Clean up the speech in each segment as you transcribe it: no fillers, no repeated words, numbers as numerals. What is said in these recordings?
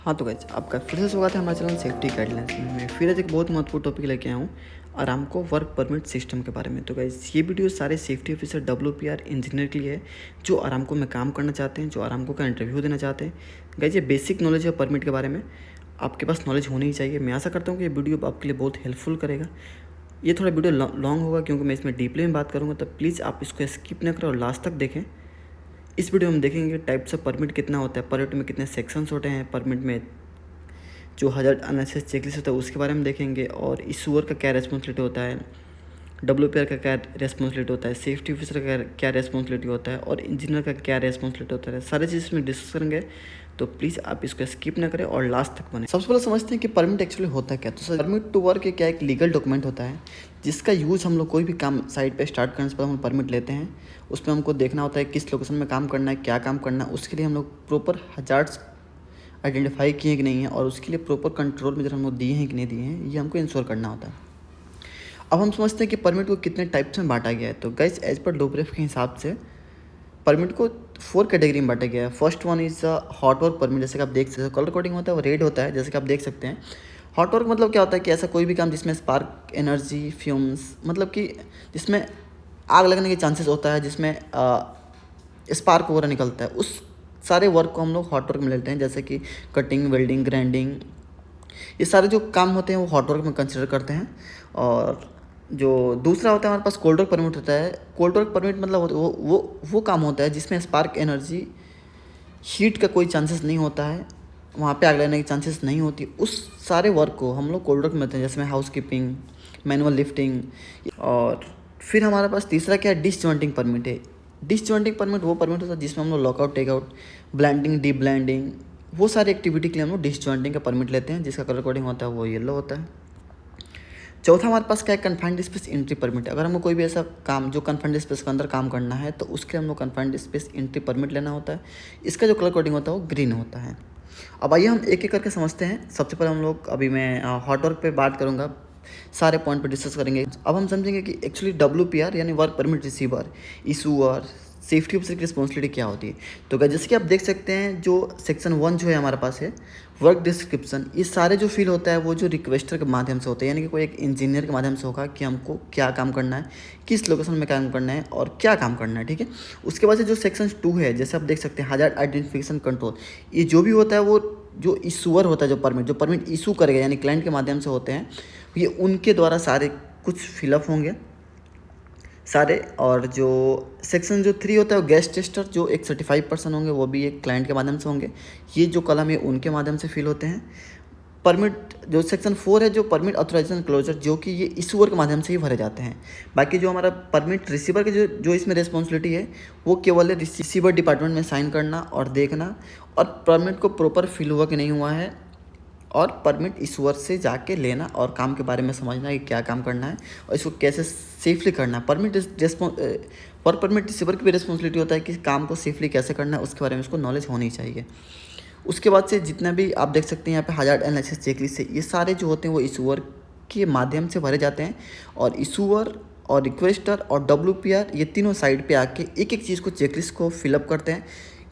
हाँ तो गाइस आपका फिर से स्वागत है हमारे चैनल सेफ्टी गाइडलाइंस में। मैं फिर आज एक बहुत महत्वपूर्ण टॉपिक लेके आया हूँ आरामको वर्क परमिट सिस्टम के बारे में। तो गाइस ये वीडियो सारे सेफ्टी ऑफिसर WPR इंजीनियर के लिए है जो आरामको में काम करना चाहते हैं, जो आरामको का इंटरव्यू देना चाहते हैं। गाइस ये बेसिक नॉलेज है परमिट के बारे में, आपके पास नॉलेज होनी ही चाहिए। मैं आशा करता हूँ कि ये वीडियो आपके लिए बहुत हेल्पफुल करेगा। ये थोड़ा वीडियो लॉन्ग होगा क्योंकि मैं इसमें डीपली में बात करूँगा, तो प्लीज़ आप इसको स्किप न करें और लास्ट तक देखें। इस वीडियो में हम देखेंगे टाइप्स ऑफ परमिट कितना होता है, परमिट में कितने सेक्शंस होते हैं, परमिट में जो 1000 अननेसेसरी चेकलिस्ट होता है उसके बारे में देखेंगे, और इशूअर का क्या रेस्पॉन्सिबिलिटी होता है, WPR का क्या रेस्पॉन्सिबिलिटी होता है, सेफ्टी ऑफिसर का क्या रेस्पॉन्सिबिलिटी होता है, और इंजीनियर का क्या रेस्पॉन्सिबिलिटी होता है। सारी चीज़ इसमें डिस्कस करेंगे, तो प्लीज़ आप इसको स्किप ना करें और लास्ट तक बने। सबसे पहले समझते हैं कि परमिट एक्चुअली होता क्या। तो परमिट टू वर्क क्या एक लीगल डॉक्यूमेंट होता है जिसका यूज़ हम लोग कोई भी काम साइट पे स्टार्ट करने से पहले हम परमिट लेते हैं। उसमें हमको देखना होता है किस लोकेशन में काम करना है, क्या काम करना है। उसके लिए हम लोग प्रॉपर हजार्ड्स आइडेंटिफाई किए कि नहीं है, और उसके लिए प्रॉपर कंट्रोल मेजर हम लोग दिए हैं कि नहीं दिए हैं, ये हमको इंश्योर करना होता है। अब हम समझते हैं कि परमिट को कितने टाइप्स में बांटा गया है। तो गाइस एज पर डोब्रेफ के हिसाब से परमिट को 4 कैटेगरी में बांटा गया है। First one is hot work permit. जैसे कि आप देख सकते हो कलर कोडिंग होता है वो रेड होता है, जैसे कि आप देख सकते हैं। हॉट वर्क मतलब क्या होता है कि ऐसा कोई भी काम जिसमें स्पार्क एनर्जी फ्यूम्स, मतलब कि जिसमें आग लगने के चांसेस होता है, जिसमें स्पार्क वगैरह निकलता है, उस सारे वर्क को हम लोग हॉट वर्क में लेते हैं। जैसे कि कटिंग, वेल्डिंग, ग्राइंडिंग, ये सारे जो काम होते हैं वो हॉट वर्क में कंसिडर करते हैं। और जो दूसरा होता है हमारे पास कोल्ड वर्क परमिट होता है। कोल्ड वर्क परमिट मतलब वो काम होता है जिसमें स्पार्क एनर्जी, हीट का कोई चांसेस नहीं होता है, वहाँ पे आग लगने की चांसेस नहीं होती। उस सारे वर्क को हम लोग कोल्ड वर्क में लेते हैं, जैसे में हाउस कीपिंग, मैनुअल लिफ्टिंग। और फिर हमारे पास तीसरा क्या है, डिसजॉइंटिंग परमिट है। डिसजॉइंटिंग परमिट वो परमिट होता है जिसमें हम लोग lockout, takeout, blending, deep blending, वो सारी एक्टिविटी के लिए हम लोग डिसजॉइंटिंग का परमिट लेते हैं, जिसका कलर कोडिंग होता है वो येलो होता है। चौथा हमारे पास क्या है, कन्फाइंड स्पेस एंट्री परमिट। अगर हमको कोई भी ऐसा काम जो कन्फाइंड स्पेस के अंदर काम करना है तो उसके हम लोग कन्फाइंड स्पेस एंट्री परमिट लेना होता है। इसका जो कलर कोडिंग होता है वो ग्रीन होता है। अब आइए हम एक एक करके समझते हैं। सबसे पहले हम लोग, अभी मैं हॉट वर्क पे बात करूँगा, सारे पॉइंट पे डिस्कस करेंगे। अब हम समझेंगे कि एक्चुअली WPR यानी work permit receiver, issuer, safety officer की रिस्पॉन्सिबिलिटी क्या होती है। तो जैसे कि आप देख सकते हैं जो सेक्शन 1 जो है हमारे पास है, वर्क डिस्क्रिप्शन, ये सारे जो फील होता है वो जो रिक्वेस्टर के माध्यम से होता है, यानी कि कोई एक इंजीनियर के माध्यम से होगा कि हमको क्या काम करना है, किस लोकेशन में काम करना है और क्या काम करना है, ठीक है। उसके बाद से जो सेक्शन 2 है, जैसे आप देख सकते हैं हजार्ड आइडेंटिफिकेशन कंट्रोल, ये जो भी होता है वो जो इशूअर होता है, जो परमिट इशू करेगा यानी क्लाइंट के माध्यम से होते हैं, ये उनके द्वारा सारे कुछ फिलअप होंगे सारे। और जो सेक्शन जो 3 होता है वो गेस्ट टेस्टर, जो एक सर्टिफाइड पर्सन होंगे, वो भी एक क्लाइंट के माध्यम से होंगे। ये जो कलम है उनके माध्यम से फिल होते हैं। परमिट जो सेक्शन 4 है, जो परमिट ऑथराइजेशन क्लोजर, जो कि ये इशूअर के माध्यम से ही भरे जाते हैं। बाकी जो हमारा परमिट रिसीवर की जो इसमें रिस्पॉन्सिबिलिटी है वो केवल है रिसीवर डिपार्टमेंट में साइन करना और देखना, और परमिट को प्रॉपर फिल हुआ कि नहीं हुआ है, और परमिट इशूअर से जाके लेना और काम के बारे में समझना कि क्या काम करना है और इसको कैसे सेफली करना है। वर्क परमिट रिसीवर की भी रिस्पॉन्सिबिलिटी होता है कि काम को सेफली कैसे करना है, उसके बारे में उसको नॉलेज होनी चाहिए। उसके बाद से जितना भी आप देख सकते हैं यहाँ पे हजार्ड एनालिसिस चेकलिस्ट है, ये सारे जो होते हैं वो इशूअर के माध्यम से भरे जाते हैं। और इशूअर और रिक्वेस्टर और WPR ये तीनों साइड पे आके एक एक चीज़ को, चेकलिस्ट को फिलअप करते हैं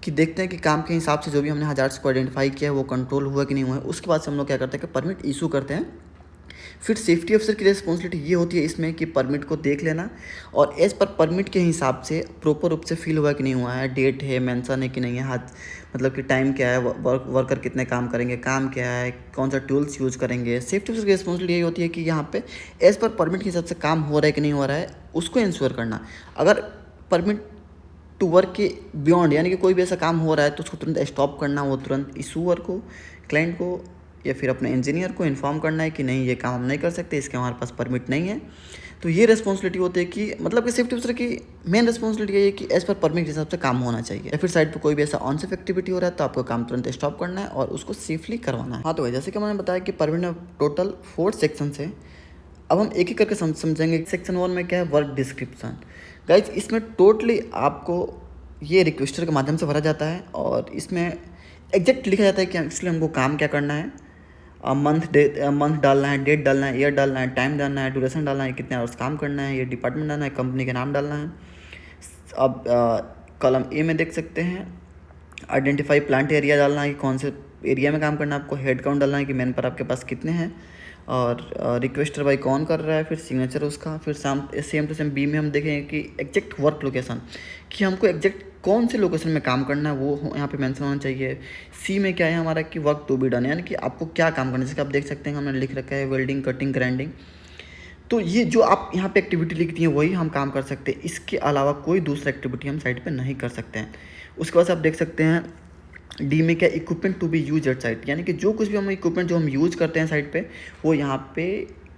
कि देखते हैं कि काम के हिसाब से जो भी हमने हजार्ड्स को आइडेंटिफाई किया है वो कंट्रोल हुआ कि नहीं हुआ है। उसके बाद से हम लोग क्या करते हैं कि परमिट इशू करते हैं। फिर सेफ्टी ऑफिसर की रिस्पॉन्सिबिलिटी ये होती है इसमें कि परमिट को देख लेना और एज पर परमिट के हिसाब से प्रॉपर रूप से फिल हुआ कि नहीं हुआ है, डेट है, मेंशन है कि नहीं है, हाथ मतलब कि टाइम क्या है, वर्कर कितने काम करेंगे, काम क्या है, कौन सा टूल्स यूज़ करेंगे। सेफ्टी ऑफिसर की रिस्पॉन्सिबिलिटी यही होती है कि यहाँ पे एज पर परमिट के हिसाब से काम हो रहा है कि नहीं हो रहा है, उसको इंश्योर करना। अगर परमिट टू वर्क के बियॉन्ड यानी कि कोई भी ऐसा काम हो रहा है तो उसको तुरंत स्टॉप करना, वो तुरंत इशूअर को, क्लाइंट को या फिर अपने इंजीनियर को इन्फॉर्म करना है कि नहीं ये काम हम नहीं कर सकते, इसके हमारे पास परमिट नहीं है। तो ये रिस्पॉन्सिबिलिटी होती है कि मतलब कि सेफ्टी ऑफिसर की मेन रिस्पॉन्सिबिलिटी ये है कि एज पर परमिट के हिसाब से काम होना चाहिए। या फिर साइड पर कोई भी ऐसा अनसेफ एक्टिविटी हो रहा है तो आपको काम तुरंत स्टॉप करना है और उसको सेफली करवाना है। हाँ तो जैसे कि मैंने बताया कि परमिट में टोटल 4 सेक्शन है। अब हम एक एक करके समझेंगे। सेक्शन 1 में क्या है, वर्क डिस्क्रिप्शन। गाइज इसमें टोटली आपको ये रिक्वेस्टर के माध्यम से भरा जाता है और इसमें एग्जैक्ट लिखा जाता है कि इसलिए हमको काम क्या करना है, मंथ डालना है, डेट डालना है, ईयर डालना है, टाइम डालना है, ड्यूरेशन डालना है, कितने आवर्स काम करना है, ये डिपार्टमेंट डालना है, कंपनी का नाम डालना है। अब कॉलम ए में देख सकते हैं आइडेंटिफाई प्लांट एरिया डालना है कि कौन से एरिया में काम करना है, आपको हेड काउंट डालना है कि मैन पर आपके पास कितने हैं, और रिक्वेस्टर बाई कौन कर रहा है, फिर सिग्नेचर उसका, फिर सेम टू सेम बी में हम देखेंगे कि एग्जैक्ट वर्क लोकेशन, कि हमको एग्जैक्ट कौन से लोकेशन में काम करना है वो यहाँ पे मेंशन होना चाहिए। सी में क्या है हमारा कि वर्क टू बी डन, यानी कि आपको क्या काम करना है। जैसे आप देख सकते हैं हमने लिख रखा है वेल्डिंग, कटिंग, ग्राइंडिंग। तो ये जो आप यहाँ पे एक्टिविटी लिख दी है वही हम काम कर सकते हैं, इसके अलावा कोई दूसरा एक्टिविटी हम साइट पे नहीं कर सकते हैं। उसके बाद आप देख सकते हैं डी में क्या, equipment to be use at site, यानी कि जो कुछ भी हम इक्विपमेंट जो हम यूज़ करते हैं साइट पे वो यहाँ पे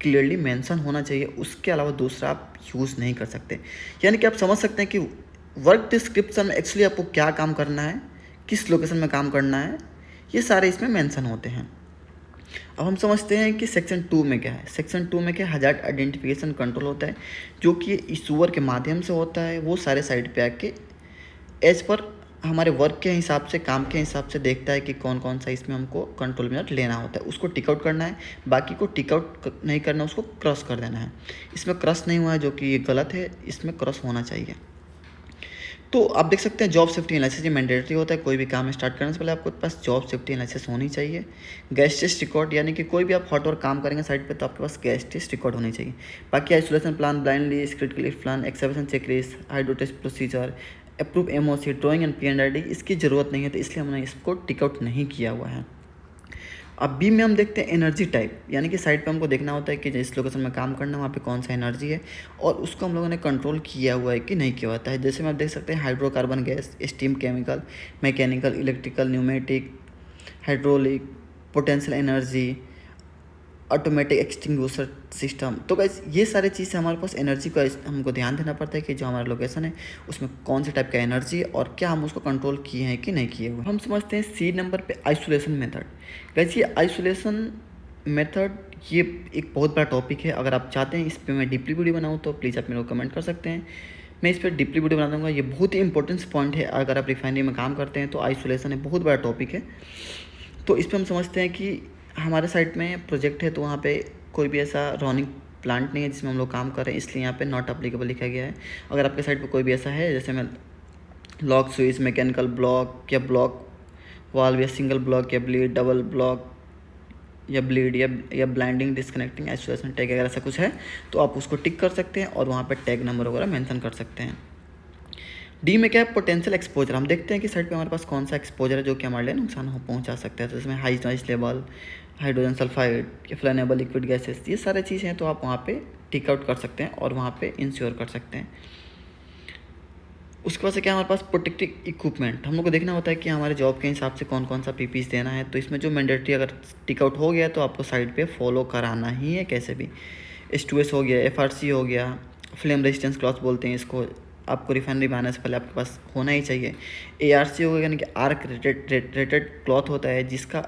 क्लियरली मेंशन होना चाहिए, उसके अलावा दूसरा आप यूज़ नहीं कर सकते। यानी कि आप समझ सकते हैं कि वर्क डिस्क्रिप्शन में एक्चुअली आपको क्या काम करना है, किस लोकेशन में काम करना है, ये सारे इसमें मेंशन होते हैं। अब हम समझते हैं कि सेक्शन 2 में क्या है। सेक्शन 2 में क्या, हजार्ड आइडेंटिफिकेशन कंट्रोल होता है, जो कि इशूअर के माध्यम से होता है। वो सारे साइट पे आके एज पर हमारे वर्क के हिसाब से, काम के हिसाब से देखता है कि कौन कौन सा इसमें हमको कंट्रोल मेजर लेना होता है, उसको टिक आउट करना है। बाकी को टिक आउट नहीं करना, उसको क्रॉस कर देना है। इसमें क्रॉस नहीं हुआ है जो कि ये गलत है, इसमें क्रॉस होना चाहिए। तो आप देख सकते हैं जॉब सेफ्टी एनालिसिस ये मैंडेटरी होता है। कोई भी काम स्टार्ट करने से पहले आपके पास जॉब सेफ्टी एनालिसिस होनी चाहिए। गैस टेस्ट रिकॉर्ड, यानी कि कोई भी आप हॉट वर्क काम करेंगे साइट पे तो आपके पास गैस टेस्ट रिकॉर्ड होनी चाहिए। बाकी isolation plan, blind list, critical list plan, exception checklist, hydro test procedure, approve MOC, drawing and P and ID, इसकी ज़रूरत नहीं है तो इसलिए हमने इसको टिक आउट नहीं किया हुआ है। अब बी में हम देखते हैं एनर्जी टाइप, यानी कि साइट पे हमको देखना होता है कि जिस लोकेशन में काम करना है वहाँ पे कौन सा एनर्जी है और उसको हम लोगों ने कंट्रोल किया हुआ है कि नहीं किया होता है। जैसे में आप देख सकते हैं hydrocarbon gas, steam, chemical, mechanical, electrical, pneumatic, hydraulic, potential energy, automatic extinguisher system. तो गाइस ये सारे चीज़ हमारे पास एनर्जी का हमको ध्यान देना पड़ता है कि जो हमारा लोकेशन है उसमें कौन से टाइप का एनर्जी है और क्या हम उसको कंट्रोल किए हैं कि नहीं किए हुए। हम समझते हैं सी नंबर पे आइसोलेशन मेथड। गाइस ये आइसोलेशन मेथड ये एक बहुत बड़ा टॉपिक है। अगर आप चाहते हैं इस पर मैं डीपली वीडियो बनाऊँ तो प्लीज़ आप मेरे को कमेंट कर सकते हैं, मैं इस पर डीपली वीडियो बना दूँगा। ये बहुत ही इंपॉर्टेंट पॉइंट है, अगर आप रिफाइनरी में काम करते हैं तो आइसोलेशन एक बहुत बड़ा टॉपिक है। तो इस पर हम समझते हैं कि हमारे साइट में प्रोजेक्ट है तो वहाँ पे कोई भी ऐसा रनिंग प्लांट नहीं है जिसमें हम लोग काम कर रहे हैं, इसलिए यहाँ पे नॉट अप्लीकेबल लिखा गया है। अगर आपके साइट पे कोई भी ऐसा है, जैसे मैं लॉक स्विच, मैकेनिकल ब्लॉक या ब्लॉक वाल्व या सिंगल ब्लॉक या ब्लीड, डबल ब्लॉक या ब्लीड या ब्लाइंडिंग, डिस्कनेक्टिंग, आइसोलेशन टैग अगर ऐसा कुछ है तो आप उसको टिक कर सकते हैं और वहाँ पर टैग नंबर वगैरह मेंशन कर सकते हैं। डी में क्या है, पोटेंशियल एक्सपोजर। हम देखते हैं कि साइट पे हमारे पास कौन सा एक्सपोजर है जो कि हमारे लिए नुकसान हो पहुंचा सकता है। तो इसमें high noise level, hydrogen sulphide, flammable liquid gases, ये सारे चीज़ हैं तो आप वहाँ पे टिक आउट कर सकते हैं और वहाँ पे इंश्योर कर सकते हैं। उसके बाद से क्या हमारे पास प्रोटेक्टिव इक्विपमेंट, हम लोग को देखना होता है कि हमारे जॉब के हिसाब से कौन कौन सा पीपीस देना है। तो इसमें जो मैंडेटरी अगर टिक आउट हो गया तो आपको साइट पे फॉलो कराना ही है कैसे भी। S2S हो गया, FRC हो गया, फ्लेम रेजिस्टेंस क्लॉथ बोलते हैं इसको, आपको रिफाइनरी बनाने से पहले आपके पास होना ही चाहिए। ARC हो गया, यानी कि आर्क रेटेड क्लॉथ होता है जिसका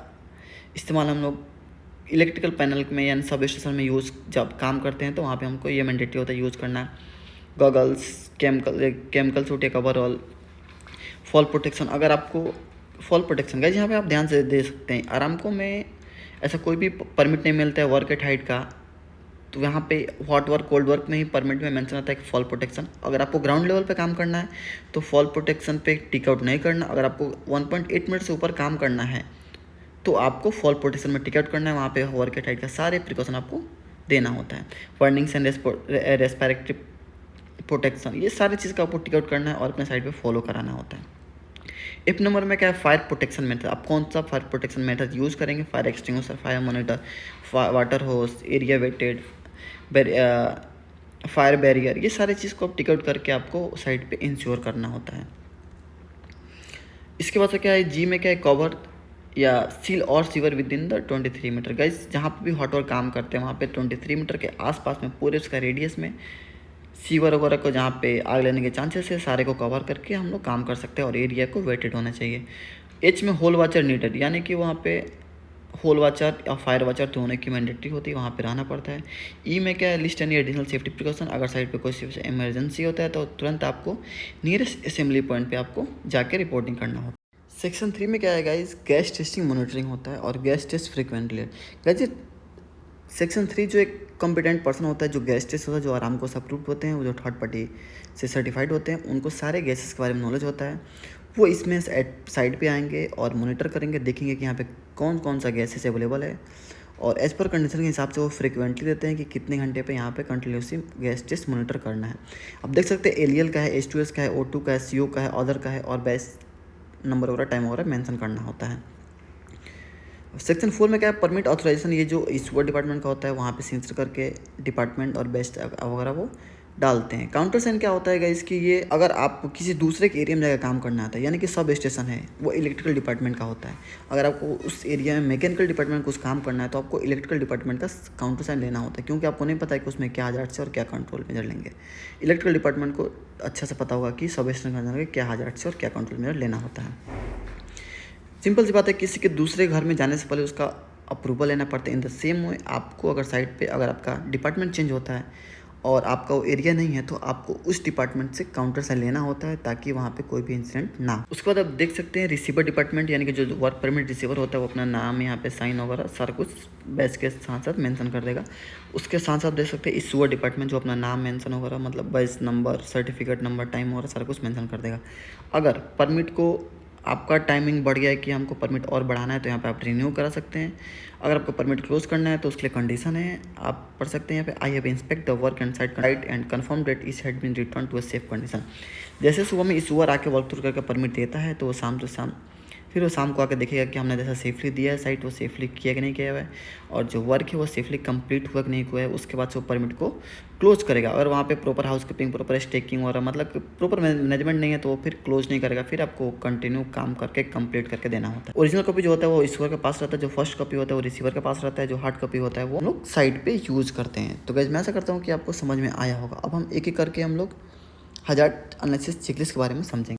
इस्तेमाल हम लोग इलेक्ट्रिकल पैनल में यानी सब स्टेशन में यूज़ जब काम करते हैं तो वहाँ पे हमको ये मैंडेटरी होता है यूज़ करना। गॉगल्स, केमिकल सूट या कवरऑल, फॉल प्रोटेक्शन। अगर आपको फॉल प्रोटेक्शन गाइस यहाँ पे आप ध्यान से दे सकते हैं, आरामको में ऐसा कोई भी परमिट नहीं मिलता है वर्क एट हाइट का, तो यहाँ पे हॉट वर्क, कोल्ड वर्क में ही परमिट में मेंशन आता है कि फॉल प्रोटेक्शन। अगर आपको ग्राउंड लेवल पे काम करना है तो फॉल प्रोटेक्शन पे टिक आउट नहीं करना। अगर आपको 1.8 मिनट से ऊपर काम करना है तो आपको फॉल प्रोटेक्शन में टिक आउट करना है, वहाँ पे वर्क एट हाइट का सारे प्रिकॉशन आपको देना होता है। वार्निंग्स एंड रेस्पिरेटरी प्रोटेक्शन, ये सारी चीज़ का आपको टिक आउट करना है और अपने साइड पे फॉलो कराना होता है। इफ नंबर में क्या है, फायर प्रोटेक्शन मेथड। आप कौन सा फायर प्रोटेक्शन मेथड यूज़ करेंगे, fire extinguisher, fire monitor, water होस, एरिया वेटेड, फायर बैरियर, ये सारी चीज़ को आप टिक आउट करके आपको साइट पे इंश्योर करना होता है। इसके बाद से क्या है, जी में क्या है, कवर या सील और sewer within the 23 metre. Guys जहाँ पे भी हॉट वर्क काम करते हैं वहाँ पे 23 मीटर के आसपास में पूरे उसका रेडियस में सीवर वगैरह को जहाँ पे आग लगने के चांसेस है सारे को कवर करके हम लोग काम कर सकते हैं और एरिया को वेटेड होना चाहिए। एच में होल वाचर नीडेड, यानी कि वहाँ पे होल वाचर या फायर वाचर दोनों की मैंडेटरी होती है, वहाँ पे रहना पड़ता है। ई में क्या है, list any additional safety precaution. अगर साइड पे कोई इमरजेंसी होता है तो तुरंत आपको नियरेस्ट असेंबली पॉइंट पे आपको जाके रिपोर्टिंग करना होता है। सेक्शन 3 में क्या है गाइस, गैस टेस्टिंग मॉनिटरिंग होता है और gas test frequently. Guys section 3 जो एक कॉम्पिटेंट पर्सन होता है, जो गैस टेस्ट होता है, जो आरामको से अप्रूव्ड होते हैं, वो जो थर्ड पार्टी से सर्टिफाइड होते हैं, उनको सारे गैसेस के बारे में नॉलेज होता है। वो इसमें साइड पे आएंगे और मॉनिटर करेंगे, देखेंगे कि यहाँ पे कौन कौन सा गैसेस अवेलेबल है, और एज़ पर कंडीशन के हिसाब से वो फ्रिक्वेंटली देते हैं कि कितने घंटे पे यहाँ पे कंटिन्यूसली गैस टेस्ट मॉनिटर करना है। अब देख सकते हैं एलियल का है, H2S का है, O2 का है, CO का है, अदर का है, और बैच नंबर वगैरह टाइम वगैरह मेंशन करना होता है। सेक्शन 4 में क्या है, परमिट ऑथराइजेशन, ये जो इशूअर डिपार्टमेंट का होता है वहाँ पे सेंसर करके डिपार्टमेंट और बेस्ट वगैरह वो डालते हैं। काउंटर साइन क्या होता है गाइस कि ये अगर आप किसी दूसरे के एरिया में जाकर काम करना आता है, यानी कि सब स्टेशन है वो इलेक्ट्रिकल डिपार्टमेंट का होता है, अगर आपको उस एरिया में मैकेनिकल डिपार्टमेंट में कुछ काम करना है तो आपको इलेक्ट्रिकल डिपार्टमेंट का काउंटर साइन लेना होता है, क्योंकि आपको नहीं पता है कि उसमें क्या हजार्ड से और क्या कंट्रोल मेजर लेंगे। इलेक्ट्रिकल डिपार्टमेंट को अच्छा से पता होगा कि सब स्टेशन का जाकर क्या हजार्ड से और क्या कंट्रोल मेजर लेना होता है। सिंपल सी बात है, किसी के दूसरे घर में जाने से पहले उसका अप्रूवल लेना पड़ता है। इन द सेम वे आपको अगर साइट पे अगर आपका डिपार्टमेंट चेंज होता है और आपका वो एरिया नहीं है तो आपको उस डिपार्टमेंट से काउंटर साइन लेना होता है ताकि वहाँ पे कोई भी इंसिडेंट ना हो। उसके बाद आप देख सकते हैं रिसीवर डिपार्टमेंट, यानी कि जो वर्क परमिट रिसीवर होता है वो अपना नाम यहाँ पे साइन वगैरह सारा कुछ बैच के साथ साथ मेंशन कर देगा। उसके साथ साथ देख सकते हैं इशूअर डिपार्टमेंट जो अपना नाम मेंशन वगैरह मतलब batch number, certificate number, time वगैरह सारा कुछ मेंशन कर देगा। अगर परमिट को आपका टाइमिंग बढ़ गया है कि हमको परमिट और बढ़ाना है तो यहाँ पे आप रिन्यू करा सकते हैं। अगर आपको परमिट क्लोज करना है तो उसके लिए कंडीशन है, आप पढ़ सकते हैं यहाँ पे, I have inspect the work and site and confirm that this had been return to a safe condition. जैसे सुबह में इशूअर आके वर्क थ्रू करके परमिट देता है तो वो शाम को आकर देखेगा कि हमने जैसा सेफली दिया है साइट वो सेफली किया कि नहीं किया हुआ है, और जो वर्क है वो सेफली कंप्लीट हुआ कि नहीं हुआ है। उसके बाद से वो परमिट को क्लोज करेगा। अगर वहाँ पे प्रॉपर हाउसकीपिंग, प्रॉपर स्टेकिंग और मतलब प्रॉपर मैनेजमेंट नहीं है तो वो फिर क्लोज नहीं करेगा, फिर आपको कंटिन्यू काम करके कंप्लीट करके देना होता है। ओरिजिनल कॉपी जो होता है वो इशूअर के पास रहता है, जो फर्स्ट कॉपी होता है वो रिसीवर के पास रहता है, जो हार्ड कॉपी होता है वो हम लोग साइट पर यूज़ करते हैं। तो गाइस मैं ऐसा करता हूँ कि आपको समझ में आया होगा। अब हम एक एक करके हम लोग हजार्ड एनालिसिस चेकलिस्ट के बारे में समझेंगे।